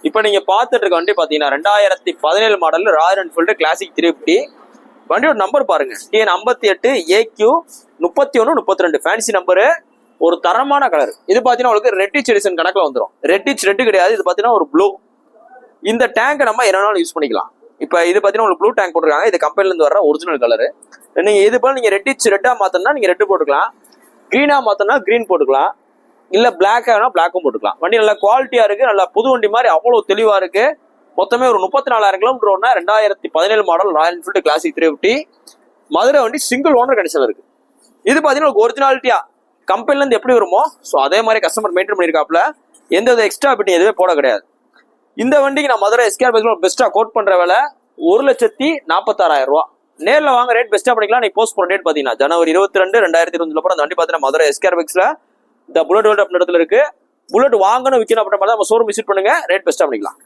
இப்போ நீங்க பார்த்துட்டு இருக்க வண்டி பாத்தீங்கன்னா 2017 மாடல் ராயல் என்ஃபீல்டு கிளாசிக் 350. வண்டியோட நம்பர் பாருங்க, TN 58 AQ 31 32 ஃபேன்சி நம்பரு. ஒரு தரமான கலர். இது பாத்தீங்கன்னா உங்களுக்கு ரெட்டிச் எடிஷன் கணக்குல வந்துடும். ரெட்டிச் ரெட்டு கிடையாது, இது பாத்தீங்கன்னா ஒரு ப்ளூ. இந்த டேங்கை நம்ம என்னன்னாலும் யூஸ் பண்ணிக்கலாம். இப்போ இது பாத்தீங்கன்னா உங்களுக்கு ப்ளூ டேங்க் போட்டுருக்காங்க. இது கம்பெனில இருந்து வர ஒரிஜினல் கலரு. நீங்க இது போல நீங்க ரெட்டிச் ரெட்டா மாத்தணும்னா நீங்க ரெட்டு போட்டுக்கலாம், கிரீனா மாத்தணும்னா கிரீன் போட்டுக்கலாம், இல்ல பிளாக் ஆனா பிளாக்கும் போட்டுக்கலாம். வண்டி நல்லா குவாலிட்டியா இருக்கு, நல்லா புது வண்டி மாதிரி அவ்வளவு தெளிவா இருக்கு. மொத்தமே ஒரு 34,000 கிலோமீட்டர் ஓடுனா 2017 model Royal Enfield classic 350. Madurai வண்டி சிங்கிள் ஓனர் கண்டிஷன்ல இருக்கு. இது பாத்தீங்கன்னா ஒரிஜினாலிட்டியா கம்பெனில இருந்து எப்படி வருமோ ஸோ அதே மாதிரி கஸ்டமர் மெயின்டைன் பண்ணிருக்காப்ல. எந்த வித எக்ஸ்ட்ரா பிட்டிங் எதுவுமே போட கிடையாது. இந்த வண்டிக்கு நான் மதுரை எஸ்கேஆர் பைக்ல பெஸ்டா கோட் பண்ற விலை 1,46,000 ரூபா. நேர்ல வாங்க, ரேட் பெஸ்டா பண்ணிக்கலாம். நீ போஸ்ட் பண்ண டேட் பாத்தீங்கன்னா ஜனவரி 22 2025 அந்த வண்டி பாத்தீங்கன்னா மதுரை எஸ்கேஆர் பைக்ஸ்ல இந்த புல்லட் வேர்ல்ட் இடத்துல இருக்கு. புல்லட் வாங்கணும் விற்கணும் அப்படின்ற மாதிரி நம்ம ஷோரூம் விசிட் பண்ணுங்க, ரேட் பெஸ்டா பண்ணிக்கலாம்.